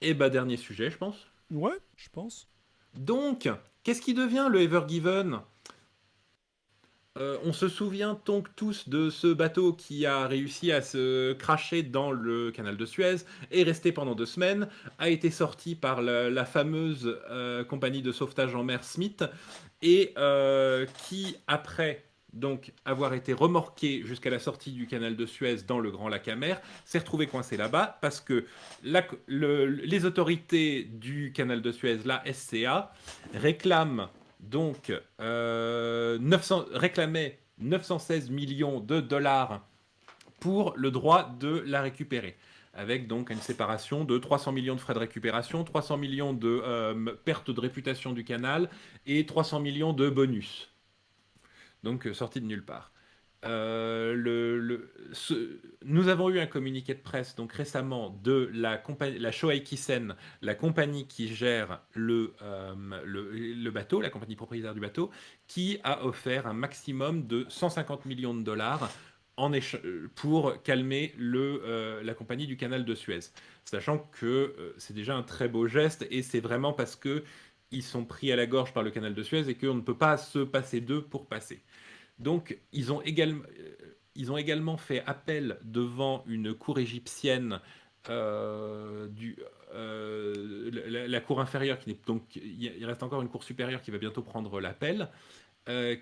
Et bah, dernier sujet, je pense. Ouais, je pense. Donc, qu'est-ce qui devient le Ever Given? On se souvient donc tous de ce bateau qui a réussi à se cracher dans le canal de Suez, est resté pendant 2 semaines, a été sorti par la fameuse compagnie de sauvetage en mer Smith, et qui, après donc avoir été remorqué jusqu'à la sortie du canal de Suez dans le Grand Lac Amer, s'est retrouvé coincé là-bas parce que les autorités du canal de Suez, la SCA, réclament donc 916 millions de dollars pour le droit de la récupérer, avec donc une séparation de 300 millions de frais de récupération, 300 millions de pertes de réputation du canal et 300 millions de bonus, donc sortis de nulle part. Nous avons eu un communiqué de presse donc récemment de la Shoei Kisen, la compagnie qui gère le bateau, la compagnie propriétaire du bateau, qui a offert un maximum de 150 millions de dollars pour calmer la compagnie du canal de Suez. Sachant que c'est déjà un très beau geste et c'est vraiment parce que ils sont pris à la gorge par le canal de Suez et qu'on ne peut pas se passer d'eux pour passer. Donc, ils ont également fait appel devant une cour égyptienne, euh, du, la cour inférieure, donc il reste encore une cour supérieure qui va bientôt prendre l'appel,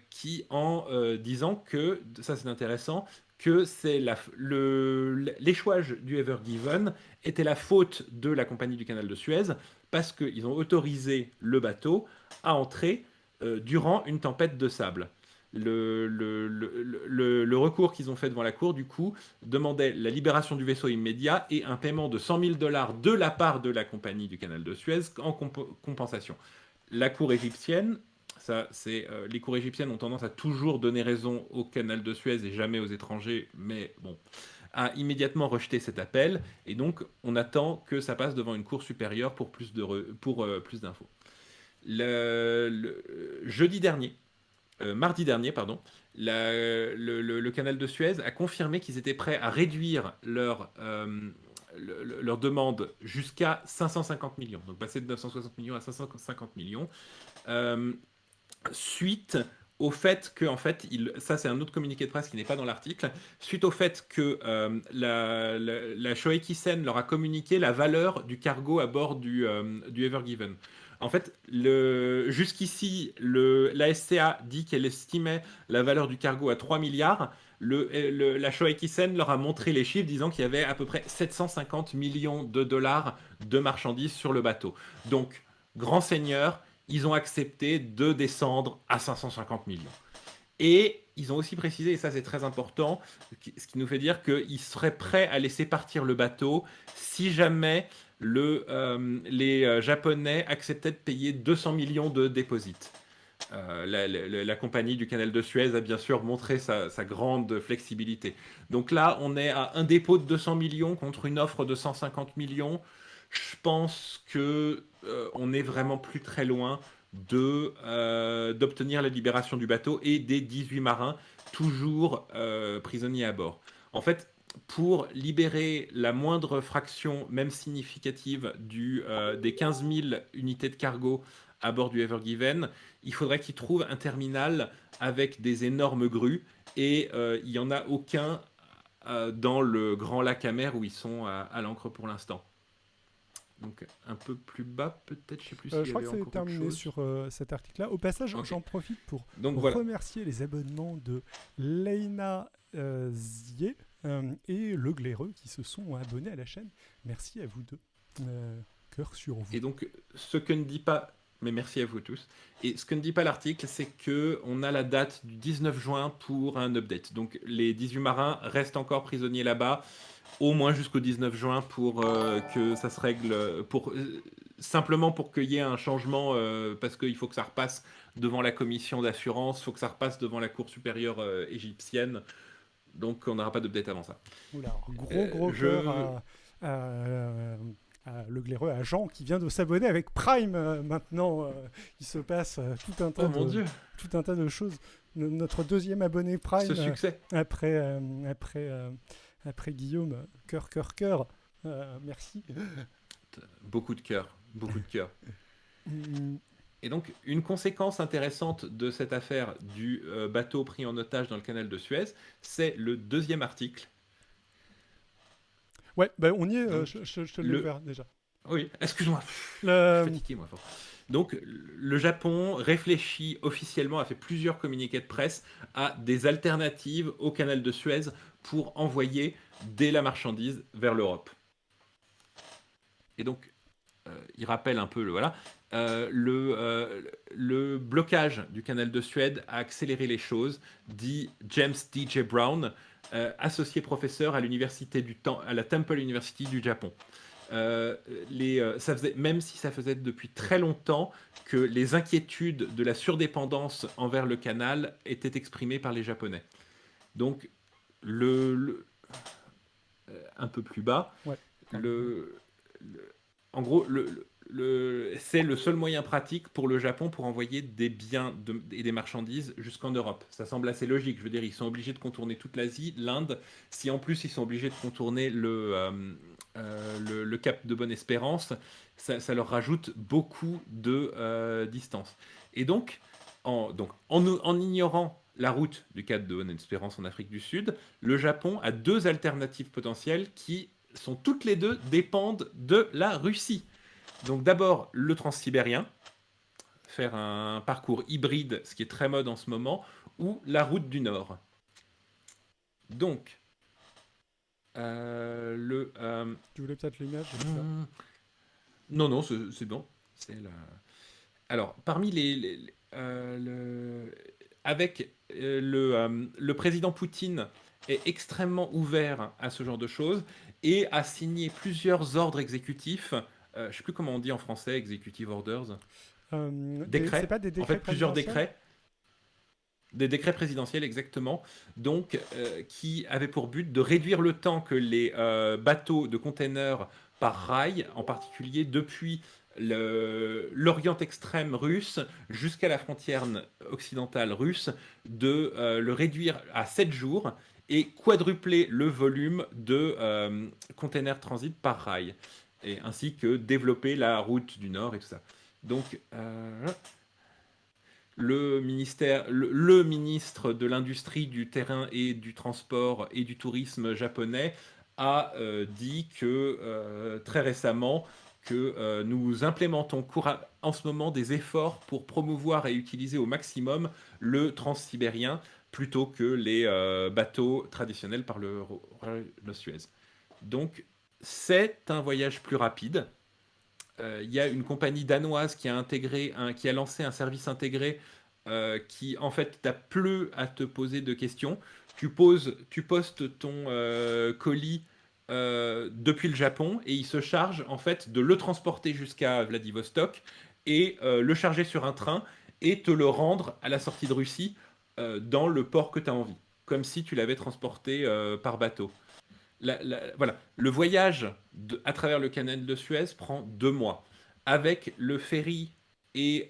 qui en disant que, ça c'est intéressant, que l'échouage du Ever Given était la faute de la compagnie du canal de Suez parce qu'ils ont autorisé le bateau à entrer durant une tempête de sable. Le recours qu'ils ont fait devant la cour, du coup, demandait la libération du vaisseau immédiat et un paiement de 100 000 dollars de la part de la compagnie du canal de Suez en compensation. La cour égyptienne, les cours égyptiennes ont tendance à toujours donner raison au canal de Suez et jamais aux étrangers, mais bon, a immédiatement rejeté cet appel et donc on attend que ça passe devant une cour supérieure pour plus d'infos. Jeudi dernier, mardi dernier, pardon, le canal de Suez a confirmé qu'ils étaient prêts à réduire leur demande jusqu'à 550 millions, donc passer de 960 millions à 550 millions, euh, suite au fait que, en fait, ça c'est un autre communiqué de presse qui n'est pas dans l'article, suite au fait que la Shoei Kisen leur a communiqué la valeur du cargo à bord du Ever Given. En fait, jusqu'ici, la SCA dit qu'elle estimait la valeur du cargo à 3 milliards. La Shoei Kisen leur a montré les chiffres disant qu'il y avait à peu près 750 millions de dollars de marchandises sur le bateau. Donc, grand seigneur, ils ont accepté de descendre à 550 millions. Et ils ont aussi précisé, et ça c'est très important, ce qui nous fait dire qu'ils seraient prêts à laisser partir le bateau si jamais les Japonais acceptaient de payer 200 millions de déposits. La compagnie du canal de Suez a bien sûr montré sa grande flexibilité. Donc là, on est à un dépôt de 200 millions contre une offre de 150 millions. Je pense que on est vraiment plus très loin d'obtenir la libération du bateau et des 18 marins toujours prisonniers à bord. En fait, pour libérer la moindre fraction, même significative, des 15 000 unités de cargo à bord du Ever Given, il faudrait qu'ils trouvent un terminal avec des énormes grues et il n'y en a aucun dans le Grand Lac Amer où ils sont à l'ancre pour l'instant. Donc un peu plus bas, peut-être, je sais plus Je s'il y crois avait que c'est encore autre terminé chose. sur cet article-là. Au passage, Ok. j'en profite pour Donc voilà. remercier les abonnements de Leina Zier et Le Glaireux qui se sont abonnés à la chaîne. Merci à vous deux. Cœur sur vous. Et donc, ce que ne dit pas, mais merci à vous tous, et ce que ne dit pas l'article, c'est que on a la date du 19 juin pour un update. Donc, les 18 marins restent encore prisonniers là-bas, au moins jusqu'au 19 juin pour que ça se règle, simplement pour qu'il y ait un changement, parce qu'il faut que ça repasse devant la commission d'assurance, il faut que ça repasse devant la Cour supérieure égyptienne, donc on n'aura pas d'update avant ça. Oula, gros cœur Je... à Le Glaireux, à Jean qui vient de s'abonner avec Prime maintenant. Il se passe Oh mon dieu, tout un tas de choses. Notre deuxième abonné ce Prime succès. après, après Guillaume. Cœur. Merci. beaucoup de cœur, beaucoup de cœur. Mm, Et donc, une conséquence intéressante de cette affaire du bateau pris en otage dans le canal de Suez, c'est le deuxième article. ouais, bah, on y est, Donc, je te l'ai le... ouvert déjà. Oui, excuse-moi, je suis Le... fatigué, moi. Donc, le Japon réfléchit officiellement, a fait plusieurs communiqués de presse à des alternatives au canal de Suez pour envoyer de la marchandise vers l'Europe. Et donc, il rappelle un peu voilà, le blocage du canal de Suède a accéléré les choses, dit James D.J. Brown, associé professeur à l'université à la Temple University du Japon. Même si ça faisait depuis très longtemps que les inquiétudes de la surdépendance envers le canal étaient exprimées par les Japonais. Donc, un peu plus bas, Ouais, pardon. en gros, c'est le seul moyen pratique pour le Japon pour envoyer des biens et des marchandises jusqu'en Europe. Ça semble assez logique. Je veux dire, ils sont obligés de contourner toute l'Asie, l'Inde. Si en plus ils sont obligés de contourner le cap de Bonne-Espérance, ça leur rajoute beaucoup de distance. Et donc, en ignorant la route du cap de Bonne-Espérance en Afrique du Sud, le Japon a deux alternatives potentielles qui sont toutes les deux dépendent de la Russie. Donc d'abord le transsibérien, faire un parcours hybride, ce qui est très mode en ce moment, ou la route du Nord. Donc, Tu voulais peut-être l'image, non, non, c'est bon. C'est la... Alors, parmi avec le président Poutine est extrêmement ouvert à ce genre de choses et a signé plusieurs ordres exécutifs. Je ne sais plus comment on dit en français, executive orders. C'est Décrets. pas des En décrets fait, plusieurs présidentiels? décrets. Des décrets présidentiels, exactement. Donc, qui avaient pour but de réduire le temps que les bateaux de containers par rail, en particulier depuis l'Orient extrême russe jusqu'à la frontière occidentale russe, de le réduire à 7 jours et quadrupler le volume de containers transit par rail, et ainsi que développer la route du Nord et tout ça. Donc, le ministre de l'Industrie, du Terrain et du Transport et du Tourisme japonais a dit que très récemment que nous implémentons en ce moment des efforts pour promouvoir et utiliser au maximum le transsibérien plutôt que les bateaux traditionnels par le Suez. Donc c'est un voyage plus rapide. Il y a une compagnie danoise qui a lancé un service intégré qui en fait t'as plus à te poser de questions. Tu postes ton colis depuis le Japon et il se charge en fait de le transporter jusqu'à Vladivostok et le charger sur un train et te le rendre à la sortie de Russie dans le port que tu as envie, comme si tu l'avais transporté par bateau. Voilà, le voyage à travers le canal de Suez prend 2 mois. Avec le ferry et, et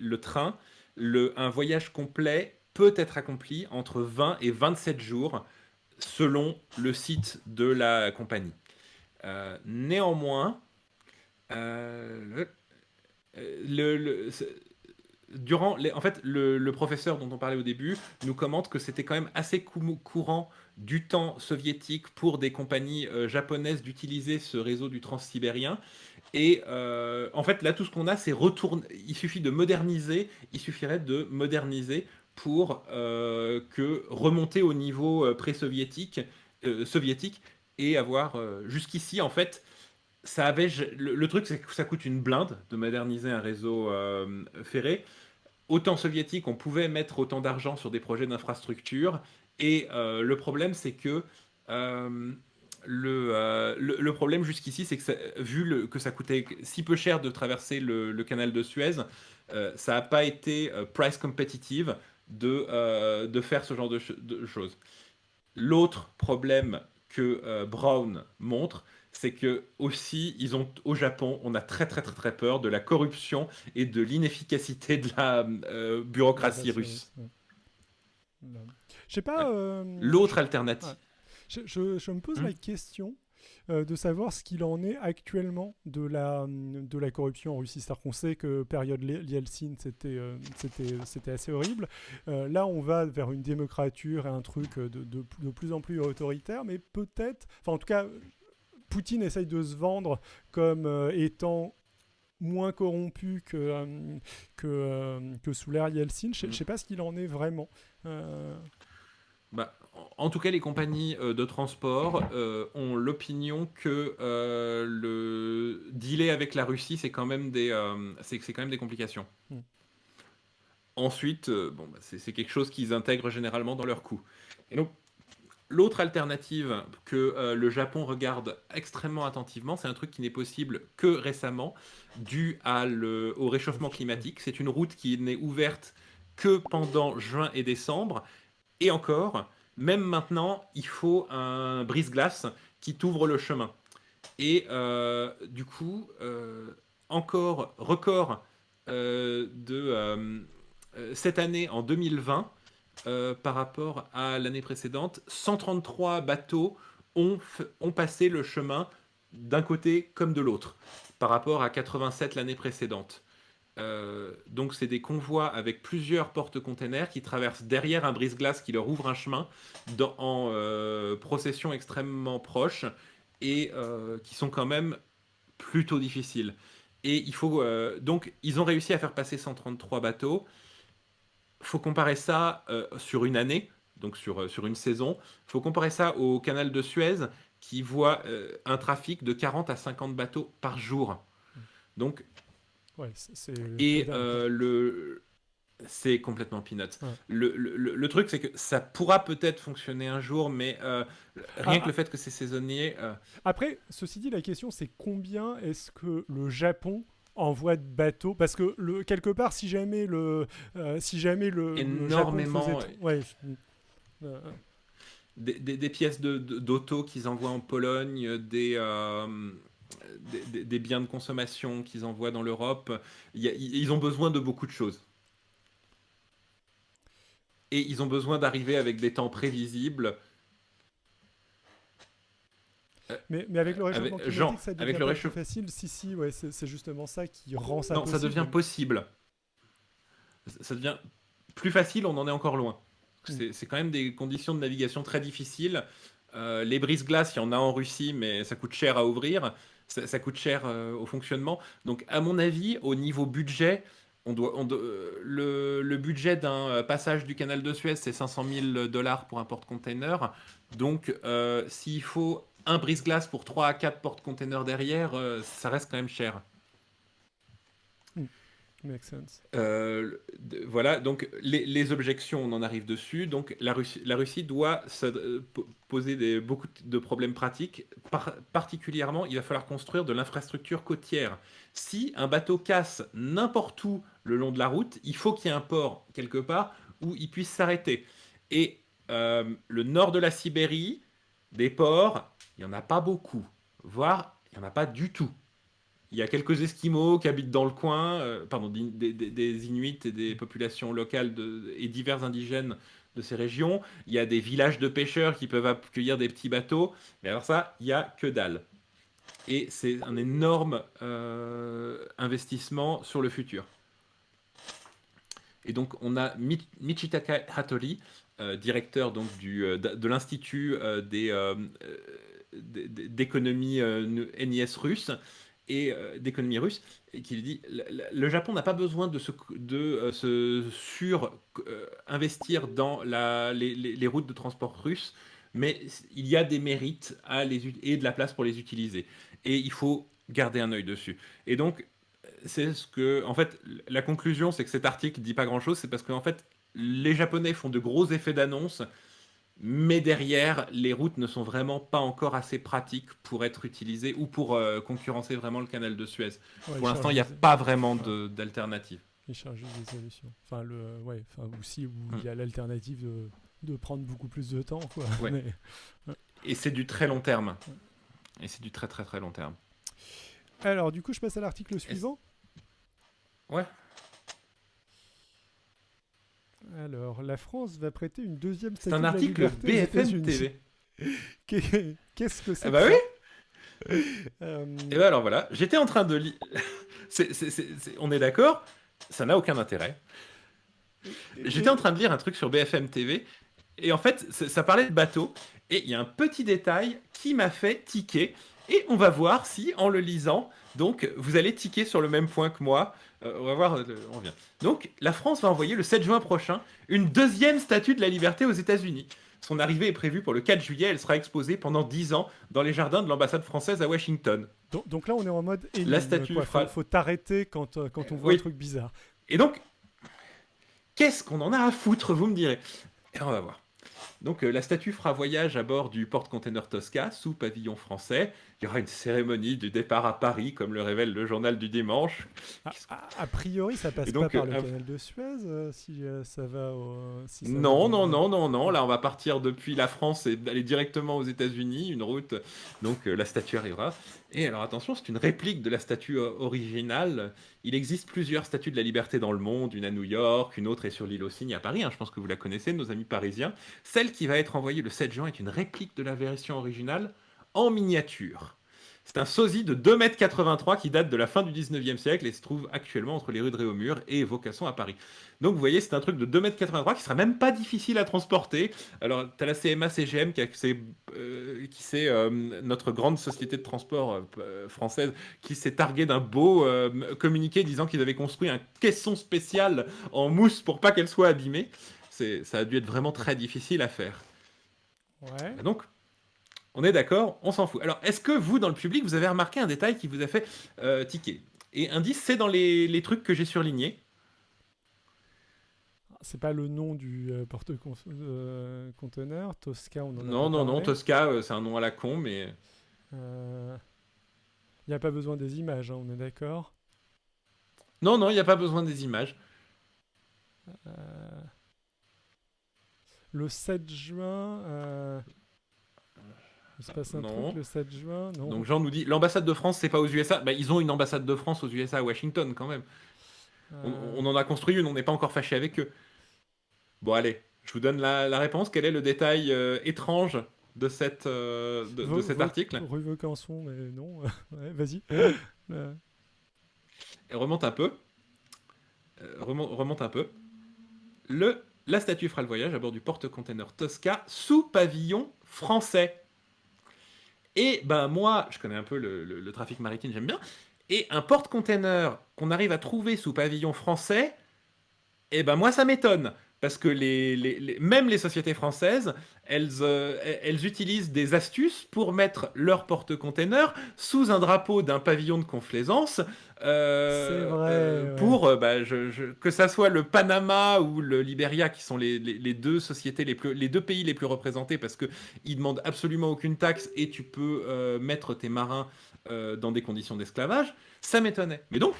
le train, un voyage complet peut être accompli entre 20 et 27 jours selon le site de la compagnie. Néanmoins, euh, le, le- en fait, le professeur dont on parlait au début nous commente que c'était quand même assez courant du temps soviétique pour des compagnies japonaises d'utiliser ce réseau du transsibérien. Et en fait, là, tout ce qu'on a, c'est retourner. Il suffit de moderniser. Il suffirait de moderniser pour que remonter au niveau soviétique et avoir jusqu'ici, en fait, le truc, c'est que ça coûte une blinde de moderniser un réseau ferré. Autant soviétique, on pouvait mettre autant d'argent sur des projets d'infrastructure. Et le problème, c'est que le problème jusqu'ici, c'est que que ça coûtait si peu cher de traverser le canal de Suez, ça n'a pas été price competitive de faire ce genre de choses. L'autre problème que Brown montre, c'est que aussi, au Japon, on a très très très très peur de la corruption et de l'inefficacité de la bureaucratie Bureaucratie russe. russe. Ouais. Là. Je sais Ouais. pas. L'autre Ouais. alternative. Je me pose la question. de savoir ce qu'il en est actuellement de la corruption en Russie. C'est-à-dire qu'on sait que période Yeltsin, c'était assez horrible. Là, on va vers une démocrature et un truc de plus en plus autoritaire, mais peut-être, enfin en tout cas, Poutine essaye de se vendre comme étant moins corrompu que sous l'ère Yeltsin. Je ne sais pas ce qu'il en est vraiment. Bah, en tout cas, les compagnies de transport ont l'opinion que le dealer avec la Russie, c'est quand même c'est quand même des complications. Hmm. Ensuite, bon, bah, c'est quelque chose qu'ils intègrent généralement dans leurs coûts. Et donc, l'autre alternative que le Japon regarde extrêmement attentivement, c'est un truc qui n'est possible que récemment, dû au réchauffement climatique. C'est une route qui n'est ouverte que pendant juin et décembre. Et encore, même maintenant, il faut un brise-glace qui t'ouvre le chemin. Et du coup, encore record cette année en 2020 par rapport à l'année précédente, 133 bateaux ont passé le chemin d'un côté comme de l'autre par rapport à 87 l'année précédente. Donc c'est des convois avec plusieurs porte-containers qui traversent derrière un brise-glace qui leur ouvre un chemin en procession extrêmement proche et qui sont quand même plutôt difficiles. Et il faut donc ils ont réussi à faire passer 133 bateaux. Faut comparer ça sur une année, donc sur une saison. Faut comparer ça au canal de Suez qui voit un trafic de 40 à 50 bateaux par jour. Donc Ouais, c'est que et dalle, quoi. c'est complètement peanuts. Ouais. Le truc, c'est que ça pourra peut-être fonctionner un jour, mais rien que Ah, le fait que c'est saisonnier. après, ceci dit, la question c'est combien est-ce que le Japon envoie de bateaux? Parce que quelque part, si jamais le Japon faisait Énormément. tout, ouais, euh, Des pièces d'auto qu'ils envoient en Pologne, des biens de consommation qu'ils envoient dans l'Europe. Ils ont besoin de beaucoup de choses. Et ils ont besoin d'arriver avec des temps prévisibles. Euh, mais avec le réchauffement Jean, climatique, ça avec devient le pas plus réchauffement. facile. Si, ouais, c'est justement ça qui rend ça Non, ça devient possible. possible. Ça devient plus facile, on en est encore loin. Mm. C'est quand même des conditions de navigation très difficiles. Les brise-glaces, il y en a en Russie, mais ça coûte cher à ouvrir, ça coûte cher au fonctionnement. Donc, à mon avis, au niveau budget, le budget d'un passage du canal de Suez, c'est 500 000 dollars pour un porte-container. Donc, s'il faut un brise-glace pour 3 à 4 porte-containers derrière, ça reste quand même cher. Mm. Makes sense. Voilà, donc les objections, on en arrive dessus. Donc la Russie doit poser beaucoup de problèmes pratiques. Particulièrement, il va falloir construire de l'infrastructure côtière. Si un bateau casse n'importe où le long de la route, il faut qu'il y ait un port quelque part où il puisse s'arrêter. Et le nord de la Sibérie, des ports, il n'y en a pas beaucoup, voire il n'y en a pas du tout. Il y a quelques Esquimaux qui habitent dans le coin, pardon, des Inuits et des populations locales et divers indigènes de ces régions. Il y a des villages de pêcheurs qui peuvent accueillir des petits bateaux. Mais alors ça, il y a que dalle. Et c'est un énorme investissement sur le futur. Et donc on a Michitaka Hattori, directeur donc de l'Institut d'économie NIS russe, et d'économie russe, et qui lui dit le Japon n'a pas besoin se sur-investir dans les routes de transport russes, mais il y a des mérites et de la place pour les utiliser. Et il faut garder un œil dessus. Et donc, c'est ce que. En fait, la conclusion, c'est que cet article dit pas grand-chose, c'est parce qu'en fait, les Japonais font de gros effets d'annonce, mais derrière, les routes ne sont vraiment pas encore assez pratiques pour être utilisées ou pour concurrencer vraiment le canal de Suez. Ouais, Pour l'instant, il n'y a pas vraiment ouais, d'alternative. ils cherchent juste des solutions. Enfin, ouais, enfin, aussi où il Hmm. y a l'alternative de prendre beaucoup plus de temps, quoi. Ouais. Mais, Et c'est du très long terme. ouais. Et c'est du très très très long terme. Alors, du coup, je passe à l'article Est-ce- suivant. Ouais. Alors, la France va prêter une deuxième C'est statue un de la article liberté aux BFM États-Unis. TV. Qu'est-ce que c'est Ah que bah ça? oui. Euh, Et ben alors voilà, j'étais en train de lire. On est d'accord, ça n'a aucun intérêt. J'étais en et- train de lire un truc sur BFM TV, et en fait, ça parlait de bateau, et il y a un petit détail qui m'a fait tiquer, et on va voir si, en le lisant, donc, vous allez tiquer sur le même point que moi. On va voir, on revient. Donc, la France va envoyer le 7 juin prochain une deuxième statue de la liberté aux États-Unis. Son arrivée est prévue pour le 4 juillet, elle sera exposée pendant 10 ans dans les jardins de l'ambassade française à Washington. donc là, on est en mode La énigme, statue quoi. fera... Faut t'arrêter quand on voit un Oui. truc bizarre. Et donc, qu'est-ce qu'on en a à foutre, vous me direz. Et on va voir. Donc la statue fera voyage à bord du porte-container Tosca sous pavillon français. Il y aura une cérémonie du départ à Paris, comme le révèle le journal du dimanche. A priori, ça Et passe pas donc, par le canal de Suez, si ça va si ça va non, dans... non, non, non, non. Là, on va partir depuis la France et aller directement aux États-Unis, une route. Donc, la statue arrivera. Et alors, attention, c'est une réplique de la statue originale. Il existe plusieurs statues de la liberté dans le monde. Une à New York, une autre est sur l'île aux Cygnes à Paris. Je pense que vous la connaissez, nos amis parisiens. Celle qui va être envoyée le 7 juin est une réplique de la version originale en miniature. C'est un sosie de 2,83 m qui date de la fin du 19e siècle et se trouve actuellement entre les rues de Réaumur et Vaucasson à Paris. Donc vous voyez, c'est un truc de 2,83 m qui sera même pas difficile à transporter. Alors, tu as la CMA CGM qui c'est notre grande société de transport française qui s'est targuée d'un beau communiqué disant qu'ils avaient construit un caisson spécial en mousse pour pas qu'elle soit abîmée. Ça a dû être vraiment très difficile à faire. Ouais. Donc, on est d'accord, on s'en fout. Alors, est-ce que vous, dans le public, vous avez remarqué un détail qui vous a fait tiquer? Et indice, c'est dans les trucs que j'ai surlignés. C'est pas le nom du porte-conteneur. Tosca, on en a Non, pas non, non, parlé. Tosca, c'est un nom à la con, mais... Il n'y a pas besoin des images, hein, on est d'accord. Non, non, il n'y a pas besoin des images. Euh, le 7 juin, il se passe un truc Non. le 7 juin, non. Donc Jean nous dit, l'ambassade de France, c'est pas aux USA. Bah, ils ont une ambassade de France aux USA à Washington, quand même. On en a construit une, on n'est pas encore fâché avec eux. Bon, allez, je vous donne la réponse. Quel est le détail étrange de, de cet article? Rue Vaucanson, mais non. Ouais, vas-y. Elle remonte un peu. Remonte un peu. La statue fera le voyage à bord du porte-container Tosca sous pavillon français. Et ben moi, je connais un peu le trafic maritime, j'aime bien. Et un porte-container qu'on arrive à trouver sous pavillon français, et ben moi ça m'étonne. Parce que même les sociétés françaises, elles utilisent des astuces pour mettre leur porte-container sous un drapeau d'un pavillon de complaisance C'est vrai, ouais. pour que ça soit le Panama ou le Liberia qui sont les deux sociétés les deux pays les plus représentés parce que ils demandent absolument aucune taxe et tu peux mettre tes marins dans des conditions d'esclavage. Ça m'étonnait. Mais donc,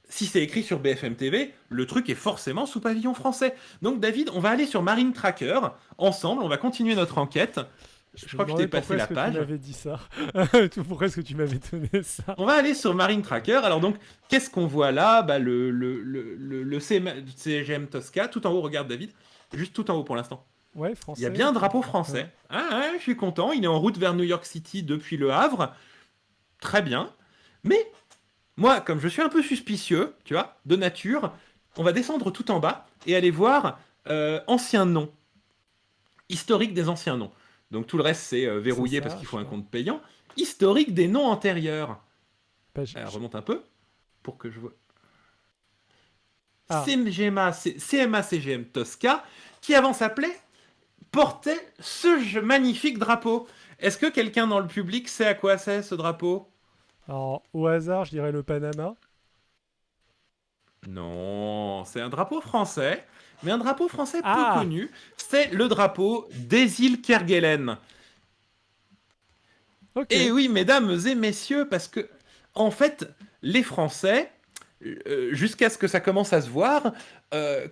si c'est écrit sur BFM TV, le truc est forcément sous pavillon français. Donc David, on va aller sur Marine Tracker ensemble, on va continuer notre enquête. Je Je me crois que je t'ai demandais passé pourquoi est-ce la que tu page. m'avais dit ça. Pourquoi est-ce que tu m'avais donné ça? On va aller sur Marine Tracker. Alors donc, qu'est-ce qu'on voit là? Bah, le CGM Tosca, tout en haut, regarde David, juste tout en haut pour l'instant. Ouais, Il y a français. bien un drapeau Ouais. français. Ah ouais, je suis content, il est en route vers New York City depuis Le Havre. Très bien. Mais moi, comme je suis un peu suspicieux, tu vois, de nature, on va descendre tout en bas et aller voir anciens noms, historique des anciens noms. Donc tout le reste, c'est C'est verrouillé parce ça, qu'il je faut un crois. compte payant. Historique des noms antérieurs. Bah, Remonte un peu pour que je vois. Ah, CMA CGM Tosca, qui avant s'appelait, portait ce magnifique drapeau. Est-ce que quelqu'un dans le public sait à quoi c'est ce drapeau? alors au hasard, je dirais le Panama. Non, c'est un drapeau français, mais un drapeau français peu Ah, connu. C'est le drapeau des îles Kerguelen. Et ok. oui, mesdames et messieurs, parce que, en fait, les Français, jusqu'à ce que ça commence à se voir,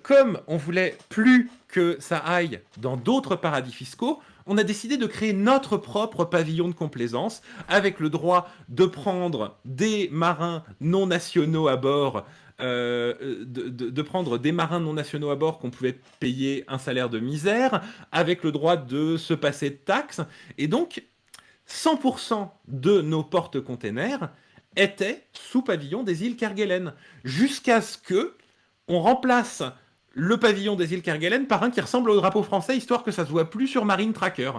comme on voulait plus que ça aille dans d'autres paradis fiscaux, on a décidé de créer notre propre pavillon de complaisance, avec le droit de prendre des marins non nationaux à bord, de prendre des marins non nationaux à bord qu'on pouvait payer un salaire de misère, avec le droit de se passer de taxes. Et donc, 100% de nos porte-containers étaient sous pavillon des îles Kerguelen, jusqu'à ce que on remplace le pavillon des îles Kerguelen par un qui ressemble au drapeau français, histoire que ça se voit plus sur Marine Tracker.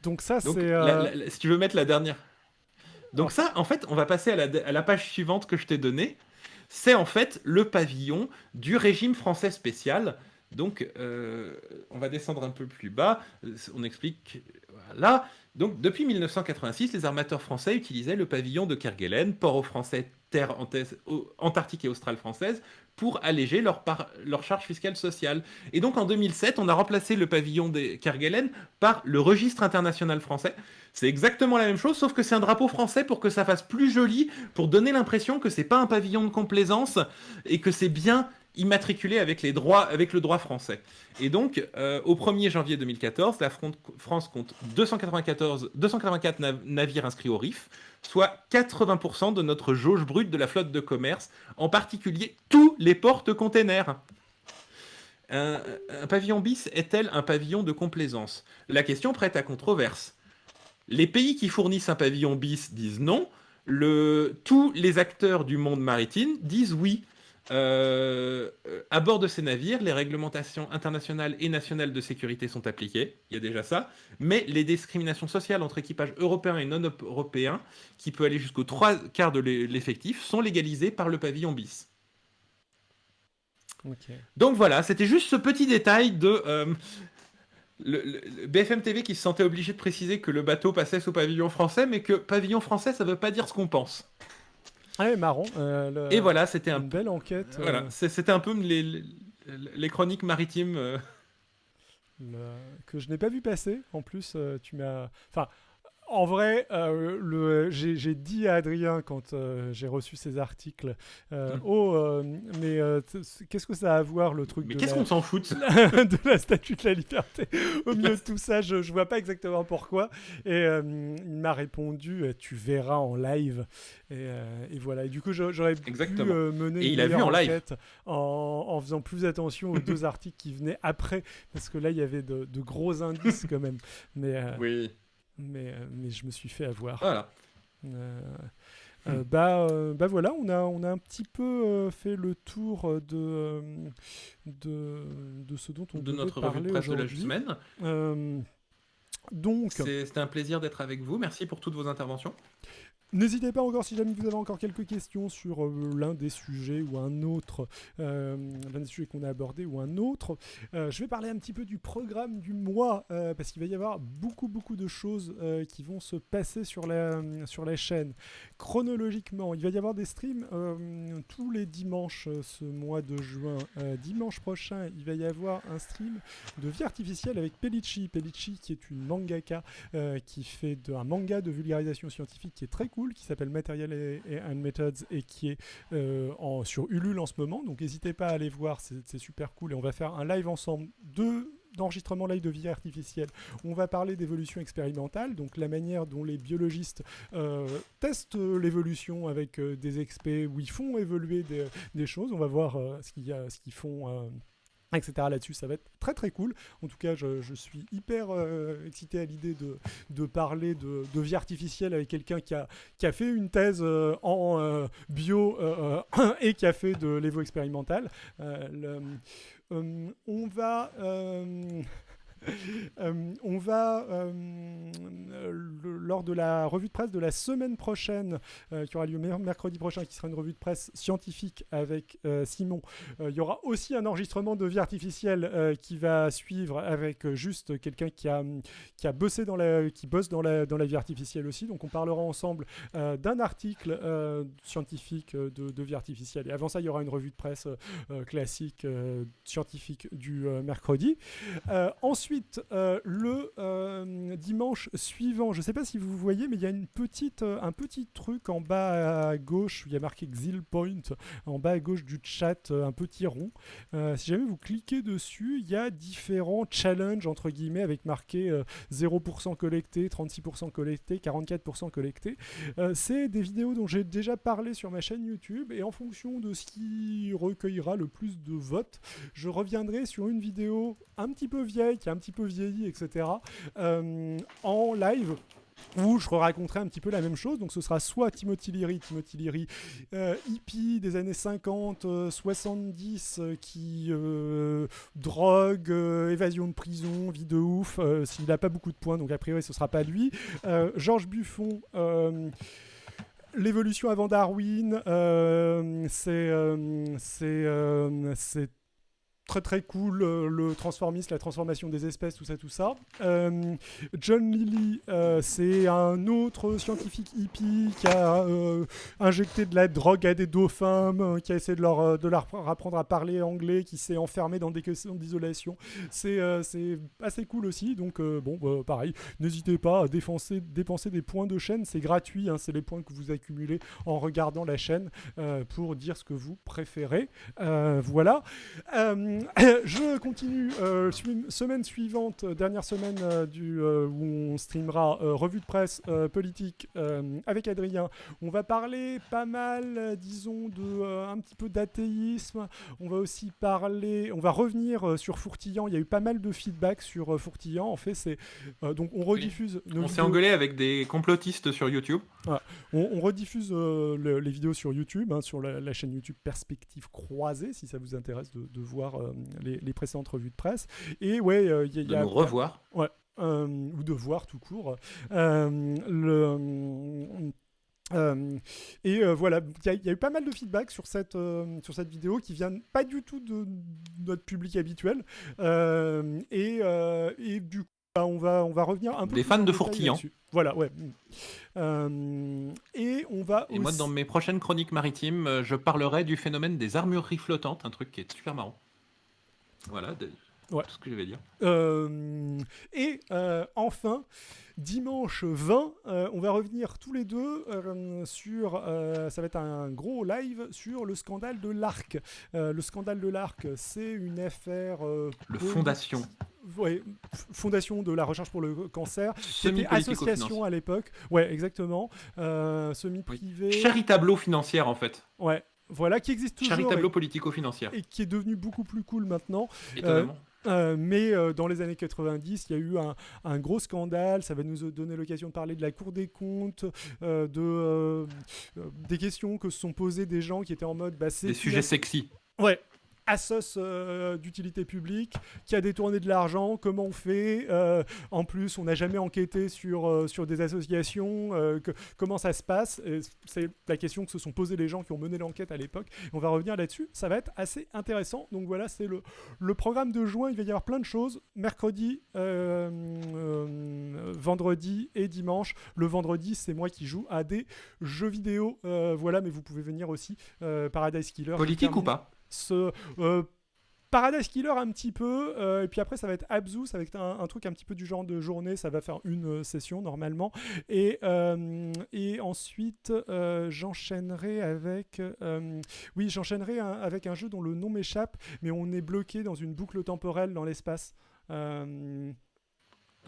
Donc ça, Donc, c'est... si tu veux mettre la dernière. Donc Oh. ça, en fait, on va passer à la page suivante que je t'ai donnée. C'est en fait le pavillon du régime français spécial. Donc, on va descendre un peu plus bas. On explique. Voilà. Donc, depuis 1986, les armateurs français utilisaient le pavillon de Kerguelen, port aux Français, terre antarctique et australe française, pour alléger leur charge fiscale sociale. Et donc, en 2007, on a remplacé le pavillon de Kerguelen par le registre international français. C'est exactement la même chose, sauf que c'est un drapeau français pour que ça fasse plus joli, pour donner l'impression que c'est pas un pavillon de complaisance et que c'est bien immatriculé avec le droit français. Et donc, au 1er janvier 2014, la France compte 284 navires inscrits au RIF, soit 80% de notre jauge brute de la flotte de commerce, en particulier tous les porte-containers. Un pavillon bis est-elle un pavillon de complaisance? La question prête à controverse. Les pays qui fournissent un pavillon bis disent non. Tous les acteurs du monde maritime disent oui. À bord de ces navires, les réglementations internationales et nationales de sécurité sont appliquées, il y a déjà ça, mais les discriminations sociales entre équipages européens et non européens, qui peut aller jusqu'aux 3/4 de l'effectif, sont légalisées par le pavillon bis. Ok. Donc voilà, c'était juste ce petit détail de le BFM TV qui se sentait obligé de préciser que le bateau passait sous pavillon français, mais que pavillon français, ça veut pas dire ce qu'on pense. Ah, marrant. Et voilà, c'était une belle enquête. voilà, c'était un peu les chroniques maritimes. Que je n'ai pas vu passer. En plus, tu m'as... Enfin, en vrai, j'ai dit à Adrien quand j'ai reçu ces articles, mais qu'est-ce que ça a à voir le truc Mais de qu'est-ce qu'on s'en fout de la statue de la liberté au milieu de tout ça? Je vois pas exactement pourquoi. Et il m'a répondu, tu verras en live. Et voilà. Et du coup, j'aurais pu mener et une il a vu en live enquête en faisant plus attention aux deux articles qui venaient après, parce que là, il y avait de gros indices quand même. Mais oui. Mais je me suis fait avoir. Voilà. Voilà, on a un petit peu fait le tour de ce dont on de devait notre parler revue de presse de la aujourd'hui. semaine. Donc, c'était un plaisir d'être avec vous. Merci pour toutes vos interventions. n'hésitez pas encore, si jamais vous avez encore quelques questions sur l'un des sujets ou un autre, l'un des sujets qu'on a abordé ou un autre. Je vais parler un petit peu du programme du mois, parce qu'il va y avoir beaucoup de choses qui vont se passer sur la chaîne. Chronologiquement, il va y avoir des streams tous les dimanches ce mois de juin. Dimanche prochain, il va y avoir un stream de vie artificielle avec Pellici. Pellici, qui est une mangaka qui fait un manga de vulgarisation scientifique qui est très cool, qui s'appelle Material and Methods et qui est sur Ulule en ce moment. Donc n'hésitez pas à aller voir, c'est super cool. Et on va faire un live ensemble d'enregistrement live de vie artificielle. On va parler d'évolution expérimentale, donc la manière dont les biologistes testent l'évolution avec des experts où ils font évoluer des choses. On va voir ce qu'ils font... etc. là-dessus, ça va être très cool. En tout cas, je suis hyper excité à l'idée de parler de vie artificielle avec quelqu'un qui a fait une thèse en bio et qui a fait de l'évo expérimental. On va lors de la revue de presse de la semaine prochaine, qui aura lieu mercredi prochain, qui sera une revue de presse scientifique avec Simon, il y aura aussi un enregistrement de vie artificielle qui va suivre avec juste quelqu'un qui bosse dans la vie artificielle aussi. Donc on parlera ensemble d'un article scientifique de vie artificielle. Et avant ça, il y aura une revue de presse classique scientifique du mercredi. Ensuite, le dimanche suivant, je ne sais pas si vous voyez, mais il y a un petit truc en bas à gauche, où il y a marqué Xil Point, en bas à gauche du chat, un petit rond. Si jamais vous cliquez dessus, il y a différents challenges, entre guillemets, avec marqué 0% collecté, 36% collecté, 44% collecté. C'est des vidéos dont j'ai déjà parlé sur ma chaîne YouTube, et en fonction de ce qui recueillera le plus de votes, je reviendrai sur une vidéo un petit peu vieille, qui a un petit peu vieilli, etc., en live, où je raconterai un petit peu la même chose. Donc ce sera soit Timothy Leary, hippie des années 50, 70, qui drogue, évasion de prison, vie de ouf, s'il n'a pas beaucoup de points, donc a priori ce sera pas lui. Georges Buffon, l'évolution avant Darwin, c'est très très cool, le transformisme, la transformation des espèces, tout ça. John Lilly, c'est un autre scientifique hippie qui a injecté de la drogue à des dauphins, qui a essayé de leur apprendre à parler anglais, qui s'est enfermé dans des questions d'isolation. C'est assez cool aussi, donc pareil, n'hésitez pas à dépenser des points de chaîne, c'est gratuit, hein, c'est les points que vous accumulez en regardant la chaîne pour dire ce que vous préférez. Voilà. Je continue. Semaine suivante, dernière semaine où on streamera revue de presse politique avec Adrien. On va parler pas mal, disons, un petit peu d'athéisme. On va aussi on va revenir sur Fourtillant. Il y a eu pas mal de feedback sur Fourtillant. En fait, donc on rediffuse. Oui. On s'est engueulé avec des complotistes sur YouTube. Voilà. On rediffuse les vidéos sur YouTube, hein, sur la chaîne YouTube Perspective Croisée, si ça vous intéresse de voir les précédentes revues de presse. Et ouais, il y a nous revoir. Ouais, ou de voir tout court. Voilà, il y a eu pas mal de feedback sur cette vidéo qui vient pas du tout de notre public habituel. Et du coup, on va revenir un peu des fans de Fourtillant. Voilà, ouais. Et on va Et moi, dans mes prochaines chroniques maritimes, je parlerai du phénomène des armureries flottantes, un truc qui est super marrant. Voilà, tout ce que je vais dire. Et enfin, dimanche 20, on va revenir tous les deux sur... ça va être un gros live sur le scandale de l'Arc. Le scandale de l'Arc, c'est une affaire... Fondation. Ouais, Fondation de la recherche pour le cancer. C'était association à l'époque. Ouais, exactement. Semi-privé. Oui. Charitablo financière, en fait. Ouais. Voilà, qui existe toujours. Charitablo politico-financière. Et qui est devenu beaucoup plus cool maintenant. Étonnamment. Mais dans les années 90, il y a eu un gros scandale. Ça va nous donner l'occasion de parler de la Cour des comptes, des questions que se sont posées des gens qui étaient en mode... des sujets sexy. Ouais. Assos d'utilité publique qui a détourné de l'argent, comment on fait, en plus on n'a jamais enquêté sur des associations, comment ça se passe, et c'est la question que se sont posées les gens qui ont mené l'enquête à l'époque, et on va revenir là-dessus, ça va être assez intéressant. Donc voilà, c'est le programme de juin. Il va y avoir plein de choses, mercredi, vendredi et dimanche. Le vendredi, c'est moi qui joue à des jeux vidéo, voilà, mais vous pouvez venir aussi, Paradise Killer. Politique ou pas? Paradise Killer un petit peu, et puis après ça va être Abzu, ça va être un truc un petit peu du genre de journée, ça va faire une session normalement, et ensuite j'enchaînerai avec avec un jeu dont le nom m'échappe, mais on est bloqué dans une boucle temporelle dans l'espace.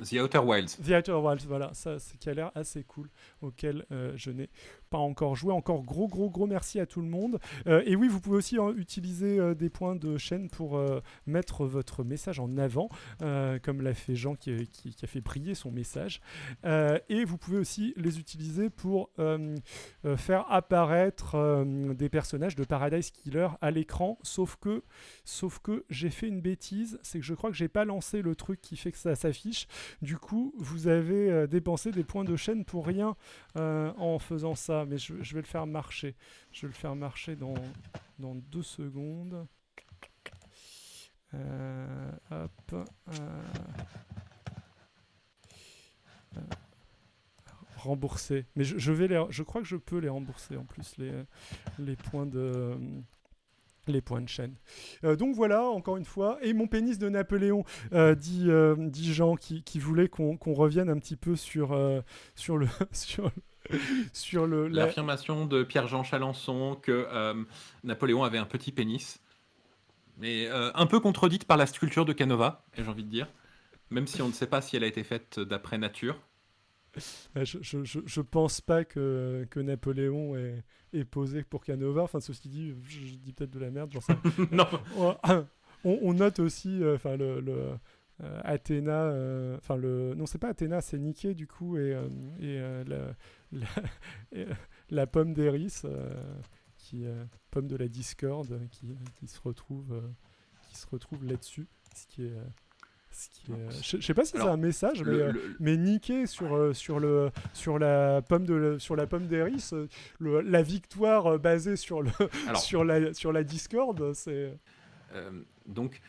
The Outer Wilds. The Outer Wilds, voilà, ça qui a l'air assez cool, auquel je n'ai pas encore joué. Encore gros merci à tout le monde. Et oui, vous pouvez aussi utiliser des points de chaîne pour mettre votre message en avant, comme l'a fait Jean qui a fait briller son message. Et vous pouvez aussi les utiliser pour faire apparaître des personnages de Paradise Killer à l'écran, sauf que j'ai fait une bêtise, c'est que je crois que j'ai pas lancé le truc qui fait que ça s'affiche. Du coup, vous avez dépensé des points de chaîne pour rien en faisant ça. Mais je vais le faire marcher. Je vais le faire marcher dans 2 secondes. Rembourser. Mais je crois que je peux les rembourser en plus, les points de... les points de chaîne. Donc voilà, encore une fois. Et mon pénis de Napoléon, dit Jean, qui voulait qu'on revienne un petit peu sur l'affirmation de Pierre-Jean Chalençon que Napoléon avait un petit pénis. Mais un peu contredite par la sculpture de Canova, j'ai envie de dire. Même si on ne sait pas si elle a été faite d'après nature. Je pense pas que Napoléon est posé pour Canova. Enfin, ceci dit, je dis peut-être de la merde, j'en sais. Non. On note aussi, Athéna, enfin non c'est pas Athéna, c'est Niké du coup et la, et, la pomme d'Eris, pomme de la discorde, qui se retrouve là-dessus, ce qui est je sais pas si c'est un Alors, message, le- mais niquer sur la pomme d'Eris, la victoire basée alors, sur la discorde, c'est donc,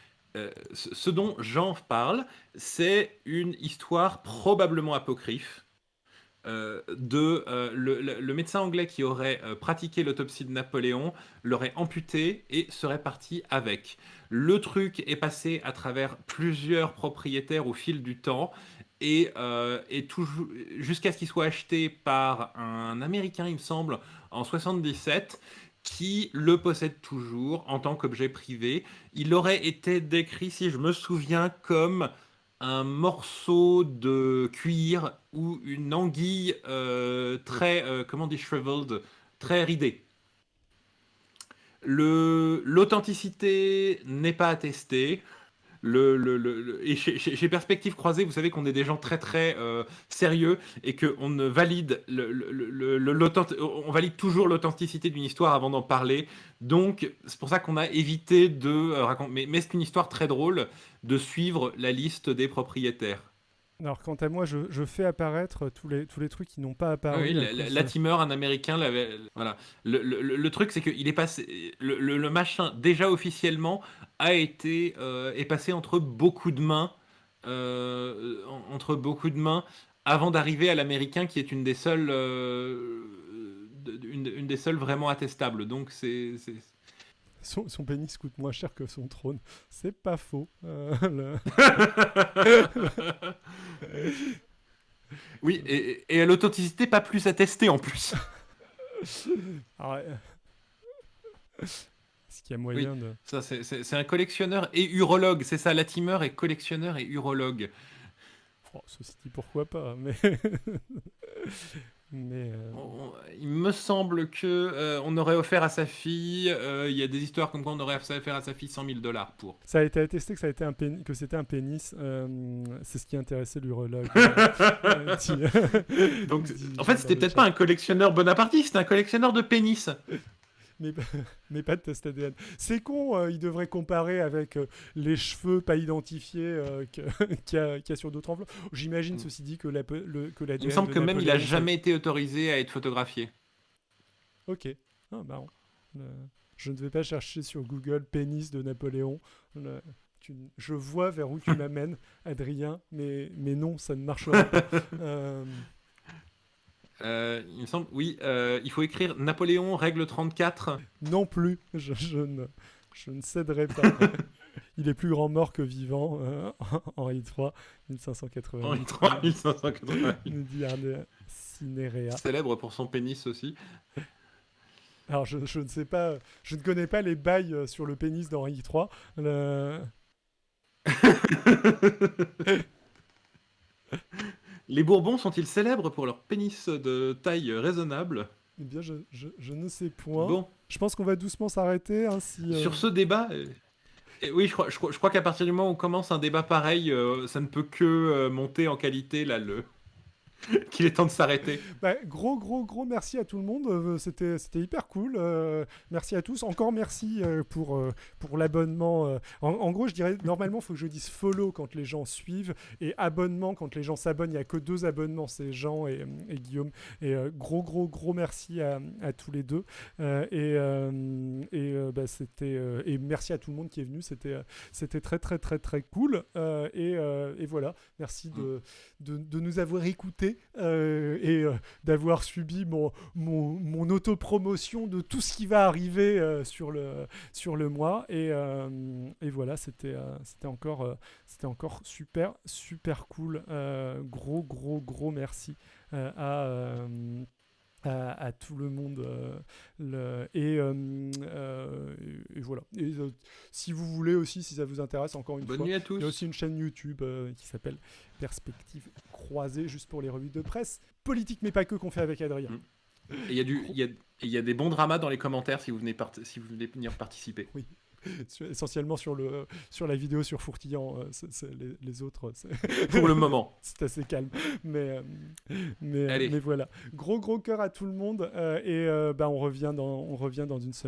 ce dont j'en parle, c'est une histoire probablement apocryphe le médecin anglais qui aurait pratiqué l'autopsie de Napoléon l'aurait amputé et serait parti avec. Le truc est passé à travers plusieurs propriétaires au fil du temps et toujours jusqu'à ce qu'il soit acheté par un Américain, il me semble, en 77 qui le possède toujours en tant qu'objet privé. Il aurait été décrit, si je me souviens, comme un morceau de cuir ou une anguille très, comment on dit, shriveled, très ridée. L'authenticité n'est pas attestée. Et chez Perspective Croisée, vous savez qu'on est des gens très très sérieux et qu'on ne valide on valide toujours l'authenticité d'une histoire avant d'en parler. Donc c'est pour ça qu'on a évité de raconter. Mais c'est une histoire très drôle de suivre la liste des propriétaires. alors quant à moi, je fais apparaître tous les trucs qui n'ont pas Oui, apparu à cause. Latimer, un Américain, l'avait. Voilà. Le truc, c'est qu'il est passé. Le machin, déjà officiellement, est passé entre beaucoup de mains, entre beaucoup de mains, avant d'arriver à l'Américain, qui est une des seules, une des seules vraiment attestables. Donc Son pénis coûte moins cher que son trône. C'est pas faux. Oui, et l'authenticité pas plus attestée en plus. Alors, est-ce qu'il y a Oui, moyen de. ça c'est un collectionneur et urologue. C'est ça, Latimer est collectionneur et urologue. Oh, ceci dit, pourquoi pas, mais. mais. Il me semble que on aurait offert à sa fille. Il y a des histoires comme quoi on aurait offert à sa fille 100 000 dollars pour. Ça a été attesté que, que c'était un pénis. C'est ce qui intéressait l'urologue. Donc, dit en fait, dans c'était le peut-être chat. pas un collectionneur bonapartiste, c'était un collectionneur de pénis. mais, mais pas de test ADN. C'est con, il devrait comparer avec les cheveux pas identifiés qu'il y a sur d'autres enveloppes. J'imagine, ceci dit, que Il me l'ADN semble de que même il a Napoléon. jamais été autorisé à être photographié. Ok. Ah, marrant. Je ne vais pas chercher sur Google pénis de Napoléon. Je vois vers où tu m'amènes, Adrien, mais non, ça ne marchera pas. Il me semble, oui, il faut écrire Napoléon, règle 34. Non plus, je ne céderai pas. Il est plus grand mort que vivant, Henri III, 1588. Henri III, 1580. Nous dit Arne Cinerea. Célèbre pour son pénis aussi. Alors, je ne sais pas, je ne connais pas les bails sur le pénis d'Henri III. Les Bourbons sont-ils célèbres pour leur pénis de taille raisonnable? Eh bien, je ne sais point. Bon, Je pense qu'on va doucement s'arrêter. Hein, sur ce débat, oui, je crois qu'à partir du moment où on commence un débat pareil, ça ne peut que monter en qualité là, qu'il est temps de s'arrêter. Bah, gros merci à tout le monde. C'était hyper cool. Merci à tous. Encore merci pour l'abonnement. En gros, je dirais, normalement, il faut que je dise follow quand les gens suivent et abonnement quand les gens s'abonnent. Il n'y a que 2 abonnements, c'est Jean et Guillaume. Et gros merci à tous les deux. Et merci à tout le monde qui est venu. C'était très cool. Et voilà. Merci de nous avoir écoutés. D'avoir subi mon autopromotion de tout ce qui va arriver sur le mois et voilà c'était encore super cool, gros merci à tout le monde et voilà et si vous voulez aussi, si ça vous intéresse, encore une Bonne fois, nuit à il y a tous. aussi une chaîne YouTube qui s'appelle Perspective Croisée, juste pour les revues de presse politique mais pas que, qu'on fait avec Adrien. Et il y a des bons dramas dans les commentaires si vous venez venir participer. Oui. essentiellement sur la vidéo sur Fourtillant. Les autres, Pour le moment. c'est assez calme. Mais Allez. voilà. Gros cœur à tout le monde. Et on revient dans une semaine.